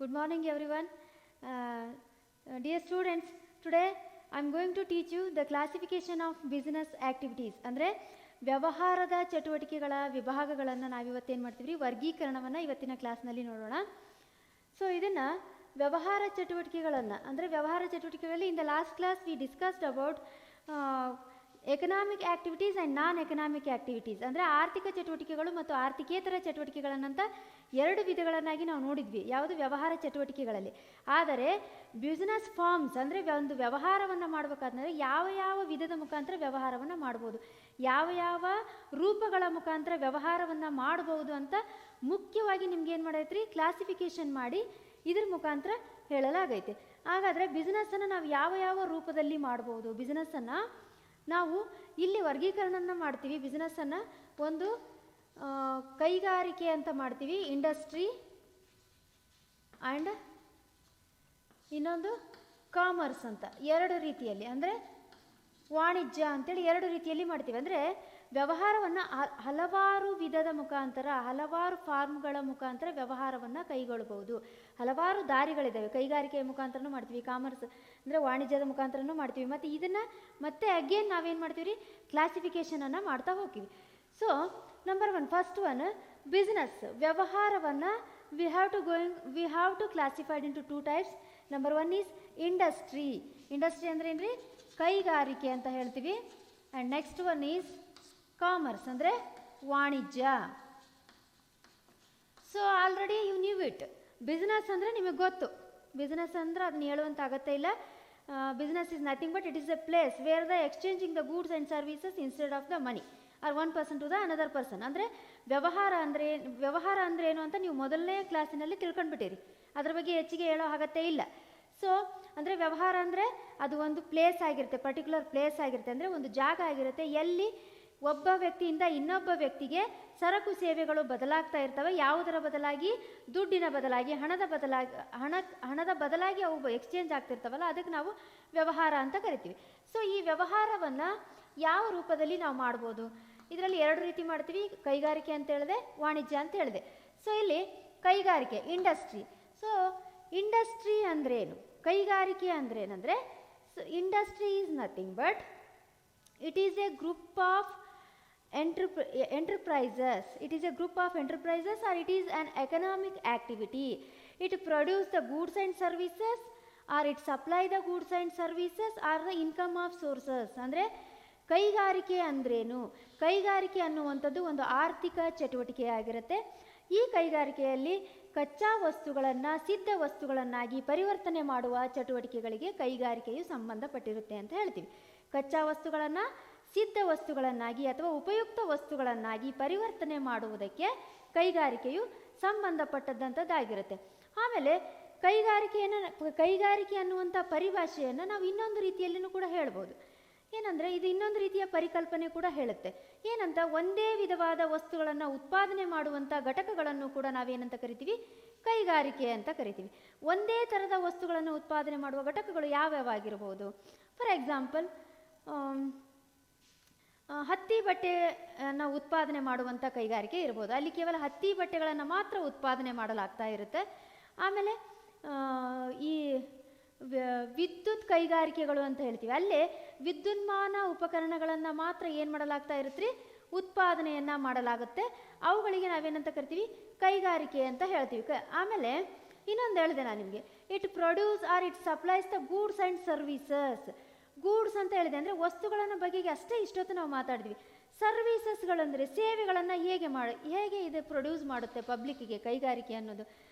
Good morning everyone. Dear students, today I am going to teach you the classification of business activities. ಅಂದರೆ ವ್ಯವಹಾರದ ಚಟುವಟಿಕೆಗಳ ವಿಭಾಗಗಳನ್ನು ನಾವು ಇವತ್ತೇನು ಮಾಡ್ತೀವಿ, ವರ್ಗೀಕರಣವನ್ನು ಇವತ್ತಿನ ಕ್ಲಾಸ್ನಲ್ಲಿ ನೋಡೋಣ. ಸೊ ಇದನ್ನು ವ್ಯವಹಾರ ಚಟುವಟಿಕೆಗಳನ್ನು ಅಂದರೆ ವ್ಯವಹಾರ ಚಟುವಟಿಕೆಗಳಲ್ಲಿ in the last class we discussed about economic activities and non economic activities. ಅಂದರೆ ಆರ್ಥಿಕ ಚಟುವಟಿಕೆಗಳು ಮತ್ತು ಆರ್ಥಿಕೇತರ ಚಟುವಟಿಕೆಗಳನ್ನಂತ ಎರಡು ವಿಧಗಳನ್ನಾಗಿ ನಾವು ನೋಡಿದ್ವಿ ಯಾವುದು ವ್ಯವಹಾರ ಚಟುವಟಿಕೆಗಳಲ್ಲಿ. ಆದರೆ ಬಿಸ್ನೆಸ್ ಫಾರ್ಮ್ಸ್ ಅಂದರೆ ಒಂದು ವ್ಯವಹಾರವನ್ನು ಮಾಡಬೇಕಾದ್ರೆ ಯಾವ ಯಾವ ವಿಧದ ಮುಖಾಂತರ ವ್ಯವಹಾರವನ್ನು ಮಾಡ್ಬೋದು, ಯಾವ ಯಾವ ರೂಪಗಳ ಮುಖಾಂತರ ವ್ಯವಹಾರವನ್ನು ಮಾಡ್ಬೋದು ಅಂತ ಮುಖ್ಯವಾಗಿ ನಿಮ್ಗೆ ಏನು ಮಾಡೈತ್ರಿ, ಕ್ಲಾಸಿಫಿಕೇಷನ್ ಮಾಡಿ ಇದ್ರ ಮುಖಾಂತರ ಹೇಳಲಾಗೈತೆ. ಹಾಗಾದರೆ ಬಿಸ್ನೆಸ್ಸನ್ನು ನಾವು ಯಾವ ಯಾವ ರೂಪದಲ್ಲಿ ಮಾಡ್ಬೋದು, ಬಿಸ್ನೆಸ್ಸನ್ನು ನಾವು ಇಲ್ಲಿ ವರ್ಗೀಕರಣನ ಮಾಡ್ತೀವಿ. ಬಿಸ್ನೆಸ್ಸನ್ನು ಒಂದು ಕೈಗಾರಿಕೆ ಅಂತ ಮಾಡ್ತೀವಿ, ಇಂಡಸ್ಟ್ರಿ, ಆ್ಯಂಡ್ ಇನ್ನೊಂದು ಕಾಮರ್ಸ್ ಅಂತ ಎರಡು ರೀತಿಯಲ್ಲಿ, ಅಂದರೆ ವಾಣಿಜ್ಯ ಅಂತೇಳಿ ಎರಡು ರೀತಿಯಲ್ಲಿ ಮಾಡ್ತೀವಿ. ಅಂದರೆ ವ್ಯವಹಾರವನ್ನು ಹಲವಾರು ವಿಧದ ಮುಖಾಂತರ ಹಲವಾರು ಫಾರ್ಮ್ಗಳ ಮುಖಾಂತರ ವ್ಯವಹಾರವನ್ನು ಕೈಗೊಳ್ಳಬಹುದು. ಹಲವಾರು ದಾರಿಗಳಿದ್ದಾವೆ. ಕೈಗಾರಿಕೆಯ ಮುಖಾಂತರನೂ ಮಾಡ್ತೀವಿ, ಕಾಮರ್ಸ್ ಅಂದರೆ ವಾಣಿಜ್ಯದ ಮುಖಾಂತರನೂ ಮಾಡ್ತೀವಿ. ಮತ್ತು ಇದನ್ನು ಮತ್ತೆ ಅಗೇನ್ ನಾವೇನು ಮಾಡ್ತೀವಿ, ಕ್ಲಾಸಿಫಿಕೇಷನನ್ನು ಮಾಡ್ತಾ ಹೋಗ್ತೀವಿ. So number one, first one business ವ್ಯವಹಾರವನ್ನು we have to classified into two types. Number one is industry. Industry ಅಂದರೆ ಏನು ರೀ, ಕೈಗಾರಿಕೆ ಅಂತ ಹೇಳ್ತೀವಿ. And next one is commerce ಅಂದರೆ ವಾಣಿಜ್ಯ. So already you knew it. Business ಅಂದರೆ ನಿಮಗೆ ಗೊತ್ತು, ಬಿಸ್ನೆಸ್ ಅಂದರೆ ಅದನ್ನ ಹೇಳುವಂಥ ಅಗತ್ಯ ಇಲ್ಲ. Business is nothing but it is a place where the exchanging the goods and services instead of the money or one person to the another person. ಅಂದರೆ ವ್ಯವಹಾರ ಅಂದರೆ ಏನು ಅಂತ ನೀವು ಮೊದಲನೇ ಕ್ಲಾಸಿನಲ್ಲಿ ತಿಳ್ಕೊಂಡ್ಬಿಟ್ಟಿರಿ, ಅದ್ರ ಬಗ್ಗೆ ಹೆಚ್ಚಿಗೆ ಹೇಳೋ ಅಗತ್ಯ ಇಲ್ಲ. ಸೊ ಅಂದರೆ ವ್ಯವಹಾರ ಅಂದರೆ ಅದು ಒಂದು ಪ್ಲೇಸ್ ಆಗಿರುತ್ತೆ, ಪರ್ಟಿಕ್ಯುಲರ್ ಪ್ಲೇಸ್ ಆಗಿರುತ್ತೆ, ಅಂದರೆ ಒಂದು ಜಾಗ ಆಗಿರುತ್ತೆ ಎಲ್ಲಿ ಒಬ್ಬ ವ್ಯಕ್ತಿಯಿಂದ ಇನ್ನೊಬ್ಬ ವ್ಯಕ್ತಿಗೆ ಸರಕು ಸೇವೆಗಳು ಬದಲಾಗ್ತಾ ಇರ್ತವೆ. ಯಾವುದರ ಬದಲಾಗಿ, ದುಡ್ಡಿನ ಬದಲಾಗಿ, ಹಣದ ಬದಲಾಗಿ ಅವು ಎಕ್ಸ್ಚೇಂಜ್ ಆಗ್ತಿರ್ತಾವಲ್ಲ, ಅದಕ್ಕೆ ನಾವು ವ್ಯವಹಾರ ಅಂತ ಕರಿತೀವಿ. ಸೊ ಈ ವ್ಯವಹಾರವನ್ನು ಯಾವ ರೂಪದಲ್ಲಿ ನಾವು ಮಾಡ್ಬೋದು, ಇದರಲ್ಲಿ ಎರಡು ರೀತಿ ಮಾಡ್ತೀವಿ, ಕೈಗಾರಿಕೆ ಅಂತ ಹೇಳಿದೆ, ವಾಣಿಜ್ಯ ಅಂತ ಹೇಳಿದೆ. ಸೊ ಇಲ್ಲಿ ಕೈಗಾರಿಕೆ, ಇಂಡಸ್ಟ್ರಿ. ಸೊ ಇಂಡಸ್ಟ್ರಿ ಅಂದ್ರೇನು, ಕೈಗಾರಿಕೆ ಅಂದ್ರೇನಂದರೆ, industry is nothing but it is a group of enterprises. It is a group of enterprises or it is an economic activity. It produce the goods and services or it supply the goods and services or the income of sources. ಅಂದರೆ ಕೈಗಾರಿಕೆ ಅಂದ್ರೇನು, ಕೈಗಾರಿಕೆ ಅನ್ನುವಂಥದ್ದು ಒಂದು ಆರ್ಥಿಕ ಚಟುವಟಿಕೆಯಾಗಿರುತ್ತೆ. ಈ ಕೈಗಾರಿಕೆಯಲ್ಲಿ ಕಚ್ಚಾ ವಸ್ತುಗಳನ್ನು ಸಿದ್ಧ ವಸ್ತುಗಳನ್ನಾಗಿ ಪರಿವರ್ತನೆ ಮಾಡುವ ಚಟುವಟಿಕೆಗಳಿಗೆ ಕೈಗಾರಿಕೆಯು ಸಂಬಂಧಪಟ್ಟಿರುತ್ತೆ ಅಂತ ಹೇಳ್ತೀವಿ. ಕಚ್ಚಾ ವಸ್ತುಗಳನ್ನು ಸಿದ್ಧ ವಸ್ತುಗಳನ್ನಾಗಿ ಅಥವಾ ಉಪಯುಕ್ತ ವಸ್ತುಗಳನ್ನಾಗಿ ಪರಿವರ್ತನೆ ಮಾಡುವುದಕ್ಕೆ ಕೈಗಾರಿಕೆಯು ಸಂಬಂಧಪಟ್ಟದ್ದಂಥದ್ದಾಗಿರುತ್ತೆ. ಆಮೇಲೆ ಕೈಗಾರಿಕೆ ಅನ್ನುವಂಥ ಪರಿಭಾಷೆಯನ್ನು ನಾವು ಇನ್ನೊಂದು ರೀತಿಯಲ್ಲಿಯೂ ಕೂಡ ಹೇಳ್ಬೋದು. ಏನಂದರೆ ಇದು ಇನ್ನೊಂದು ರೀತಿಯ ಪರಿಕಲ್ಪನೆ ಕೂಡ ಹೇಳುತ್ತೆ. ಏನಂತ, ಒಂದೇ ವಿಧವಾದ ವಸ್ತುಗಳನ್ನು ಉತ್ಪಾದನೆ ಮಾಡುವಂಥ ಘಟಕಗಳನ್ನು ಕೂಡ ನಾವೇನಂತ ಕರಿತೀವಿ, ಕೈಗಾರಿಕೆ ಅಂತ ಕರಿತೀವಿ. ಒಂದೇ ಥರದ ವಸ್ತುಗಳನ್ನು ಉತ್ಪಾದನೆ ಮಾಡುವ ಘಟಕಗಳು ಯಾವ್ಯಾವಾಗಿರ್ಬೋದು. ಫಾರ್ ಎಕ್ಸಾಂಪಲ್, ಹತ್ತಿ ಬಟ್ಟೆಯನ್ನು ಉತ್ಪಾದನೆ ಮಾಡುವಂಥ ಕೈಗಾರಿಕೆ ಇರ್ಬೋದು, ಅಲ್ಲಿ ಕೇವಲ ಹತ್ತಿ ಬಟ್ಟೆಗಳನ್ನು ಮಾತ್ರ ಉತ್ಪಾದನೆ ಮಾಡಲಾಗ್ತಾ ಇರುತ್ತೆ. ಆಮೇಲೆ ಈ ವಿದ್ಯುತ್ ಕೈಗಾರಿಕೆಗಳು ಅಂತ ಹೇಳ್ತೀವಿ, ಅಲ್ಲೇ ವಿದ್ಯುನ್ಮಾನ ಉಪಕರಣಗಳನ್ನು ಮಾತ್ರ ಏನು ಮಾಡಲಾಗ್ತಾ ಇರುತ್ತೆ, ಉತ್ಪಾದನೆಯನ್ನು ಮಾಡಲಾಗುತ್ತೆ. ಅವುಗಳಿಗೆ ನಾವೇನಂತ ಕರಿತೀವಿ, ಕೈಗಾರಿಕೆ ಅಂತ ಹೇಳ್ತೀವಿ. ಆಮೇಲೆ ಇನ್ನೊಂದು ಹೇಳಿದೆ ನಾನು ನಿಮಗೆ, it produce or it supplies the goods and services. Goods ಅಂತ ಹೇಳಿದೆ ಅಂದರೆ ವಸ್ತುಗಳನ್ನು ಬಗೆಗೆ ಅಷ್ಟೇ ಇಷ್ಟೊತ್ತು ನಾವು ಮಾತಾಡಿದ್ವಿ. ಸರ್ವೀಸಸ್ಗಳಂದರೆ ಸೇವೆಗಳನ್ನು ಹೇಗೆ ಇದು ಪ್ರೊಡ್ಯೂಸ್ ಮಾಡುತ್ತೆ ಪಬ್ಲಿಕ್ಕಿಗೆ ಕೈಗಾರಿಕೆ ಅನ್ನೋದು.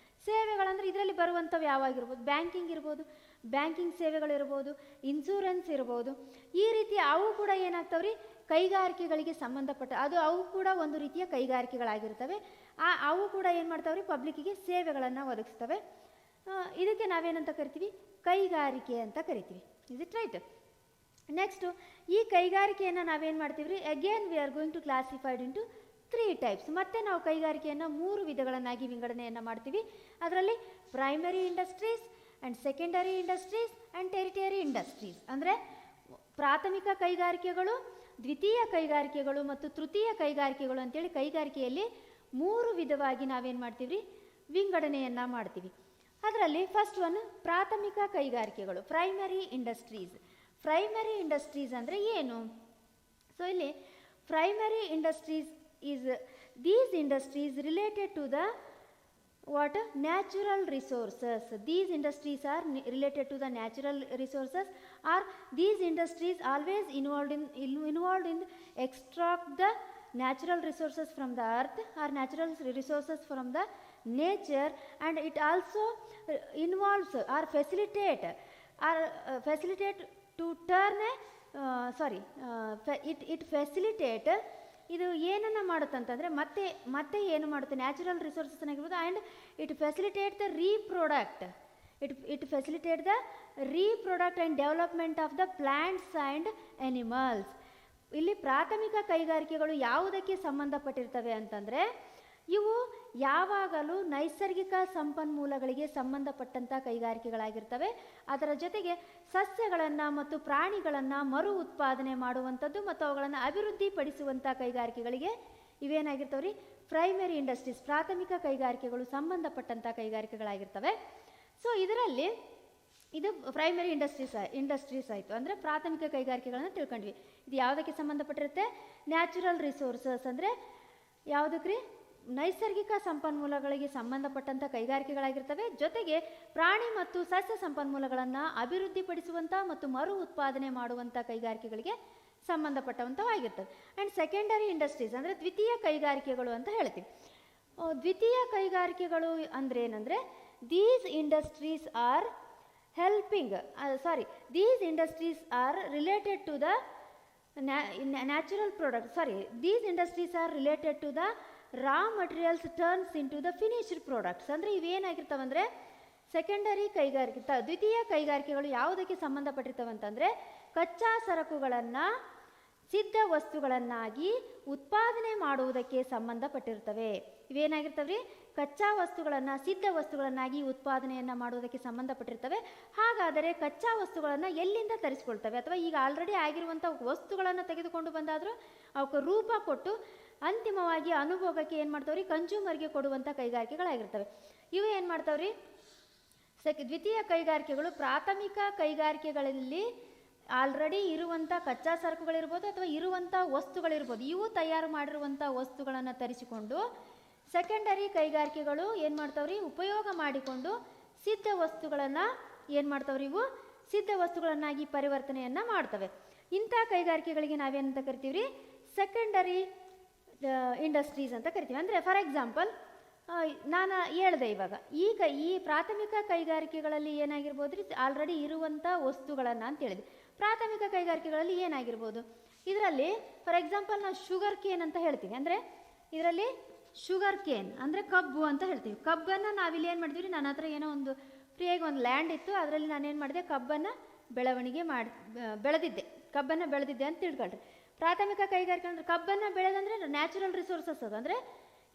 ಸೇವೆಗಳಂದರೆ ಇದರಲ್ಲಿ ಬರುವಂಥವು ಯಾವಾಗಿರ್ಬೋದು, ಬ್ಯಾಂಕಿಂಗ್ ಇರ್ಬೋದು, ಬ್ಯಾಂಕಿಂಗ್ ಸೇವೆಗಳಿರ್ಬೋದು, ಇನ್ಶೂರೆನ್ಸ್ ಇರ್ಬೋದು. ಈ ರೀತಿ ಅವು ಕೂಡ ಏನಾಗ್ತಾವ್ರಿ, ಕೈಗಾರಿಕೆಗಳಿಗೆ ಸಂಬಂಧಪಟ್ಟ ಅವು ಕೂಡ ಒಂದು ರೀತಿಯ ಕೈಗಾರಿಕೆಗಳಾಗಿರ್ತವೆ. ಅವು ಕೂಡ ಏನು ಮಾಡ್ತಾವ್ರಿ, ಪಬ್ಲಿಕ್ಕಿಗೆ ಸೇವೆಗಳನ್ನು ಒದಗಿಸ್ತವೆ. ಇದಕ್ಕೆ ನಾವೇನಂತ ಕರಿತೀವಿ, ಕೈಗಾರಿಕೆ ಅಂತ ಕರಿತೀವಿ. Is it right? ನೆಕ್ಸ್ಟು ಈ ಕೈಗಾರಿಕೆಯನ್ನು ನಾವೇನು ಮಾಡ್ತೀವಿ ರೀ, again we are going to classified into 3 types. ಮತ್ತೆ ನಾವು ಕೈಗಾರಿಕೆಯನ್ನು 3 ವಿಧಗಳನ್ನಾಗಿ ವಿಂಗಡಣೆಯನ್ನು ಮಾಡ್ತೀವಿ. ಅದರಲ್ಲಿ primary industries and secondary industries and territory industries. ಅಂದರೆ ಪ್ರಾಥಮಿಕ ಕೈಗಾರಿಕೆಗಳು, ದ್ವಿತೀಯ ಕೈಗಾರಿಕೆಗಳು ಮತ್ತು ತೃತೀಯ ಕೈಗಾರಿಕೆಗಳು ಅಂತೇಳಿ ಕೈಗಾರಿಕೆಯಲ್ಲಿ 3 ವಿಧವಾಗಿ ನಾವೇನು ಮಾಡ್ತೀವಿ ರೀ, ವಿಂಗಡಣೆಯನ್ನು ಮಾಡ್ತೀವಿ. ಅದರಲ್ಲಿ ಫಸ್ಟ್ ಒನ್ ಪ್ರಾಥಮಿಕ ಕೈಗಾರಿಕೆಗಳು, ಪ್ರೈಮರಿ ಇಂಡಸ್ಟ್ರೀಸ್. ಪ್ರೈಮರಿ ಇಂಡಸ್ಟ್ರೀಸ್ ಅಂದರೆ ಏನು? ಸೊ ಇಲ್ಲಿ primary industries is these industries related to the what natural resources. These industries are related to the natural resources, or these industries always involved in extract the natural resources from the earth or natural resources from the nature, and it also involves or facilitate to turn it facilitate. ಇದು ಏನನ್ನು ಮಾಡುತ್ತಂತಂದರೆ ಮತ್ತೆ ಏನು ಮಾಡುತ್ತೆ, natural resources ಆಗಿರ್ಬೋದು, and it facilitate the reproduct and development of the plants and animals. ಇಲ್ಲಿ ಪ್ರಾಥಮಿಕ ಕೈಗಾರಿಕೆಗಳು ಯಾವುದಕ್ಕೆ ಸಂಬಂಧಪಟ್ಟಿರ್ತವೆ ಅಂತಂದರೆ ಇವು ಯಾವಾಗಲೂ ನೈಸರ್ಗಿಕ ಸಂಪನ್ಮೂಲಗಳಿಗೆ ಸಂಬಂಧಪಟ್ಟಂಥ ಕೈಗಾರಿಕೆಗಳಾಗಿರ್ತವೆ. ಅದರ ಜೊತೆಗೆ ಸಸ್ಯಗಳನ್ನು ಮತ್ತು ಪ್ರಾಣಿಗಳನ್ನು ಮರು ಉತ್ಪಾದನೆ ಮಾಡುವಂಥದ್ದು ಮತ್ತು ಅವುಗಳನ್ನು ಅಭಿವೃದ್ಧಿಪಡಿಸುವಂಥ ಕೈಗಾರಿಕೆಗಳಿಗೆ ಇವೇನಾಗಿರ್ತವೆ ರೀ, ಪ್ರೈಮರಿ ಇಂಡಸ್ಟ್ರೀಸ್, ಪ್ರಾಥಮಿಕ ಕೈಗಾರಿಕೆಗಳು ಸಂಬಂಧಪಟ್ಟಂಥ ಕೈಗಾರಿಕೆಗಳಾಗಿರ್ತವೆ. ಸೊ ಇದರಲ್ಲಿ ಇದು ಪ್ರೈಮರಿ ಇಂಡಸ್ಟ್ರೀಸ್ ಆಯಿತು, ಅಂದರೆ ಪ್ರಾಥಮಿಕ ಕೈಗಾರಿಕೆಗಳನ್ನು ತಿಳ್ಕೊಂಡ್ವಿ. ಇದು ಯಾವುದಕ್ಕೆ ಸಂಬಂಧಪಟ್ಟಿರುತ್ತೆ? ನ್ಯಾಚುರಲ್ ರಿಸೋರ್ಸಸ್ ಅಂದರೆ ಯಾವುದಕ್ಕೆ ರೀ, ನೈಸರ್ಗಿಕ ಸಂಪನ್ಮೂಲಗಳಿಗೆ ಸಂಬಂಧಪಟ್ಟಂಥ ಕೈಗಾರಿಕೆಗಳಾಗಿರ್ತವೆ. ಜೊತೆಗೆ ಪ್ರಾಣಿ ಮತ್ತು ಸಸ್ಯ ಸಂಪನ್ಮೂಲಗಳನ್ನು ಅಭಿವೃದ್ಧಿಪಡಿಸುವಂಥ ಮತ್ತು ಮರು ಉತ್ಪಾದನೆ ಮಾಡುವಂಥ ಕೈಗಾರಿಕೆಗಳಿಗೆ ಸಂಬಂಧಪಟ್ಟವಂಥವಾಗಿರ್ತವೆ. ಆ್ಯಂಡ್ ಸೆಕೆಂಡರಿ ಇಂಡಸ್ಟ್ರೀಸ್ ಅಂದರೆ ದ್ವಿತೀಯ ಕೈಗಾರಿಕೆಗಳು ಅಂತ ಹೇಳ್ತೀವಿ. ದ್ವಿತೀಯ ಕೈಗಾರಿಕೆಗಳು ಅಂದರೆ ಏನಂದರೆ these industries are related to the natural product these industries are related to the raw materials turns into the finished products. ಅಂದರೆ ಇವೇನಾಗಿರ್ತಾವಂದರೆ ಸೆಕೆಂಡರಿ ಕೈಗಾರಿಕೆ, ದ್ವಿತೀಯ ಕೈಗಾರಿಕೆಗಳು ಯಾವುದಕ್ಕೆ ಸಂಬಂಧಪಟ್ಟಿರ್ತವಂತಂದರೆ ಕಚ್ಚಾ ಸರಕುಗಳನ್ನು ಸಿದ್ಧ ವಸ್ತುಗಳನ್ನಾಗಿ ಉತ್ಪಾದನೆ ಮಾಡುವುದಕ್ಕೆ ಸಂಬಂಧಪಟ್ಟಿರ್ತವೆ. ಇವೇನಾಗಿರ್ತವೆ ರೀ, ಕಚ್ಚಾ ವಸ್ತುಗಳನ್ನು ಸಿದ್ಧ ವಸ್ತುಗಳನ್ನಾಗಿ ಉತ್ಪಾದನೆಯನ್ನು ಮಾಡುವುದಕ್ಕೆ ಸಂಬಂಧಪಟ್ಟಿರ್ತವೆ. ಹಾಗಾದರೆ ಕಚ್ಚಾ ವಸ್ತುಗಳನ್ನು ಎಲ್ಲಿಂದ ತರಿಸ್ಕೊಳ್ತವೆ, ಅಥವಾ ಈಗ ಆಲ್ರೆಡಿ ಆಗಿರುವಂಥ ವಸ್ತುಗಳನ್ನು ತೆಗೆದುಕೊಂಡು ಬಂದಾದರೂ ಅವಕ್ಕೆ ರೂಪ ಕೊಟ್ಟು ಅಂತಿಮವಾಗಿ ಅನುಭೋಗಕ್ಕೆ ಏನು ಮಾಡ್ತಾವ್ರಿ, ಕನ್ಸ್ಯೂಮರ್ಗೆ ಕೊಡುವಂಥ ಕೈಗಾರಿಕೆಗಳಾಗಿರ್ತವೆ. ಇವು ಏನು ಮಾಡ್ತಾವ್ರಿ, ದ್ವಿತೀಯ ಕೈಗಾರಿಕೆಗಳು ಪ್ರಾಥಮಿಕ ಕೈಗಾರಿಕೆಗಳಲ್ಲಿ ಆಲ್ರೆಡಿ ಇರುವಂಥ ಕಚ್ಚಾ ಸರಕುಗಳಿರ್ಬೋದು ಅಥವಾ ಇರುವಂಥ ವಸ್ತುಗಳಿರ್ಬೋದು, ಇವು ತಯಾರು ಮಾಡಿರುವಂಥ ವಸ್ತುಗಳನ್ನು ತರಿಸಿಕೊಂಡು ಸೆಕೆಂಡರಿ ಕೈಗಾರಿಕೆಗಳು ಏನು ಮಾಡ್ತಾವ್ರಿ, ಉಪಯೋಗ ಮಾಡಿಕೊಂಡು ಸಿದ್ಧ ವಸ್ತುಗಳನ್ನು ಏನು ಮಾಡ್ತಾವ್ರಿ, ಇವು ಸಿದ್ಧ ವಸ್ತುಗಳನ್ನಾಗಿ ಪರಿವರ್ತನೆಯನ್ನು ಮಾಡ್ತವೆ. ಇಂಥ ಕೈಗಾರಿಕೆಗಳಿಗೆ ನಾವೇನಂತ ಕರಿತೀವಿ ರೀ, ಸೆಕೆಂಡರಿ ಇಂಡಸ್ಟ್ರೀಸ್ ಅಂತ ಕರಿತೀವಿ. ಅಂದರೆ ಫಾರ್ ಎಕ್ಸಾಂಪಲ್ ನಾನು ಹೇಳಿದೆ ಇವಾಗ, ಈ ಪ್ರಾಥಮಿಕ ಕೈಗಾರಿಕೆಗಳಲ್ಲಿ ಏನಾಗಿರ್ಬೋದು ರೀ, ಆಲ್ರೆಡಿ ಇರುವಂಥ ವಸ್ತುಗಳನ್ನು ಅಂತ ಹೇಳಿದೆ. ಪ್ರಾಥಮಿಕ ಕೈಗಾರಿಕೆಗಳಲ್ಲಿ ಏನಾಗಿರ್ಬೋದು, ಇದರಲ್ಲಿ ಫಾರ್ ಎಕ್ಸಾಂಪಲ್ ನಾವು ಶುಗರ್ ಕೇನ್ ಅಂತ ಹೇಳ್ತೀವಿ. ಅಂದರೆ ಇದರಲ್ಲಿ ಶುಗರ್ ಕೇನ್ ಅಂದರೆ ಕಬ್ಬು ಅಂತ ಹೇಳ್ತೀವಿ. ಕಬ್ಬನ್ನು ನಾವಿಲ್ಲಿ ಏನು ಮಾಡಿದ್ವಿ ರೀ, ನನ್ನ ಹತ್ರ ಏನೋ ಒಂದು ಫ್ರೀಯಾಗಿ ಒಂದು ಲ್ಯಾಂಡ್ ಇತ್ತು, ಅದರಲ್ಲಿ ನಾನೇನು ಮಾಡಿದೆ, ಕಬ್ಬನ್ನು ಬೆಳೆದಿದ್ದೆ ಅಂತ ತಿಳ್ಕೊಳ್ರಿ. ಪ್ರಾಥಮಿಕ ಕೈಗಾರಿಕೆ ಅಂದರೆ ಕಬ್ಬನ್ನು ಬೆಳೆದಂದರೆ ನ್ಯಾಚುರಲ್ ರಿಸೋರ್ಸಸ್, ಅದು ಅಂದರೆ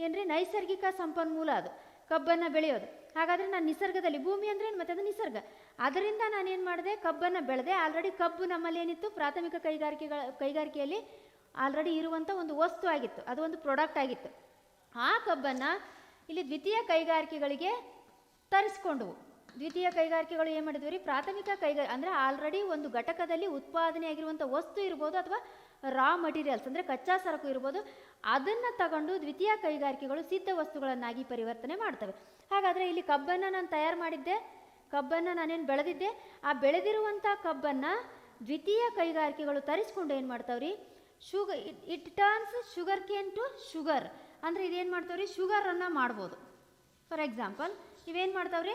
ಏನ್ರಿ, ನೈಸರ್ಗಿಕ ಸಂಪನ್ಮೂಲ ಅದು ಕಬ್ಬನ್ನು ಬೆಳೆಯೋದು. ಹಾಗಾದರೆ ನಾನು ನಿಸರ್ಗದಲ್ಲಿ, ಭೂಮಿ ಅಂದರೆ ಏನು, ಮತ್ತು ಅದು ನಿಸರ್ಗ, ಅದರಿಂದ ನಾನೇನು ಮಾಡಿದೆ, ಕಬ್ಬನ್ನು ಬೆಳೆದೆ. ಆಲ್ರೆಡಿ ಕಬ್ಬು ನಮ್ಮಲ್ಲಿ ಏನಿತ್ತು, ಪ್ರಾಥಮಿಕ ಕೈಗಾರಿಕೆಯಲ್ಲಿ ಆಲ್ರೆಡಿ ಇರುವಂಥ ಒಂದು ವಸ್ತು ಆಗಿತ್ತು, ಅದು ಒಂದು ಪ್ರಾಡಕ್ಟ್ ಆಗಿತ್ತು. ಆ ಕಬ್ಬನ್ನು ಇಲ್ಲಿ ದ್ವಿತೀಯ ಕೈಗಾರಿಕೆಗಳಿಗೆ ತರಿಸ್ಕೊಂಡವು. ದ್ವಿತೀಯ ಕೈಗಾರಿಕೆಗಳು ಏನು ಮಾಡಿದ್ವಿ ರೀ, ಪ್ರಾಥಮಿಕ ಅಂದರೆ ಆಲ್ರೆಡಿ ಒಂದು ಘಟಕದಲ್ಲಿ ಉತ್ಪಾದನೆ ಆಗಿರುವಂಥ ವಸ್ತು ಇರ್ಬೋದು ಅಥವಾ ರಾ ಮಟೀರಿಯಲ್ಸ್ ಅಂದರೆ ಕಚ್ಚಾ ಸರಕು ಇರ್ಬೋದು, ಅದನ್ನು ತಗೊಂಡು ದ್ವಿತೀಯ ಕೈಗಾರಿಕೆಗಳು ಸಿದ್ಧ ವಸ್ತುಗಳನ್ನಾಗಿ ಪರಿವರ್ತನೆ ಮಾಡ್ತವೆ. ಹಾಗಾದರೆ ಇಲ್ಲಿ ಕಬ್ಬನ್ನು ನಾನು ತಯಾರು ಮಾಡಿದ್ದೆ, ಕಬ್ಬನ್ನು ನಾನೇನು ಬೆಳೆದಿದ್ದೆ, ಆ ಬೆಳೆದಿರುವಂಥ ಕಬ್ಬನ್ನು ದ್ವಿತೀಯ ಕೈಗಾರಿಕೆಗಳು ತರಿಸ್ಕೊಂಡು ಏನು ಮಾಡ್ತಾವ್ರಿ, it turns sugar cane to sugar. ಅಂದರೆ ಇದೇನು ಮಾಡ್ತಾವ್ರಿ, ಶುಗರನ್ನು ಮಾಡ್ಬೋದು. ಫಾರ್ ಎಕ್ಸಾಂಪಲ್ ಇವೇನು ಮಾಡ್ತಾವ್ರಿ,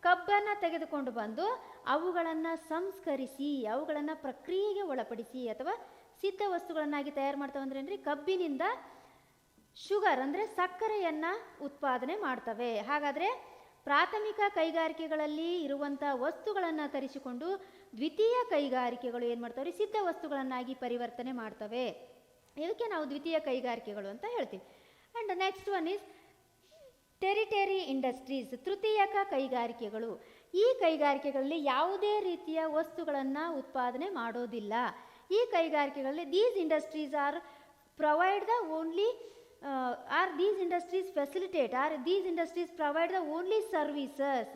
ಕಬ್ಬನ್ನು ತೆಗೆದುಕೊಂಡು ಬಂದು ಅವುಗಳನ್ನು ಸಂಸ್ಕರಿಸಿ ಅವುಗಳನ್ನು ಪ್ರಕ್ರಿಯೆಗೆ ಒಳಪಡಿಸಿ ಅಥವಾ ಸಿದ್ಧ ವಸ್ತುಗಳನ್ನಾಗಿ ತಯಾರು ಮಾಡ್ತಾವೆ. ಅಂದರೆ ಏನ್ರಿ, ಕಬ್ಬಿನಿಂದ ಶುಗರ್ ಅಂದರೆ ಸಕ್ಕರೆಯನ್ನು ಉತ್ಪಾದನೆ ಮಾಡ್ತವೆ. ಹಾಗಾದರೆ ಪ್ರಾಥಮಿಕ ಕೈಗಾರಿಕೆಗಳಲ್ಲಿ ಇರುವಂಥ ವಸ್ತುಗಳನ್ನು ತರಿಸಿಕೊಂಡು ದ್ವಿತೀಯ ಕೈಗಾರಿಕೆಗಳು ಏನು ಮಾಡ್ತಾವೆ, ಸಿದ್ಧ ವಸ್ತುಗಳನ್ನಾಗಿ ಪರಿವರ್ತನೆ ಮಾಡ್ತವೆ. ಇದಕ್ಕೆ ನಾವು ದ್ವಿತೀಯ ಕೈಗಾರಿಕೆಗಳು ಅಂತ ಹೇಳ್ತೀವಿ. And next one is territory industries, ತೃತೀಯಕ ಕೈಗಾರಿಕೆಗಳು. ಈ ಕೈಗಾರಿಕೆಗಳಲ್ಲಿ ಯಾವುದೇ ರೀತಿಯ ವಸ್ತುಗಳನ್ನು ಉತ್ಪಾದನೆ ಮಾಡೋದಿಲ್ಲ. ಈ ಕೈಗಾರಿಕೆಗಳಲ್ಲಿ these industries are provide the only these industries facilitate or these industries provide the only services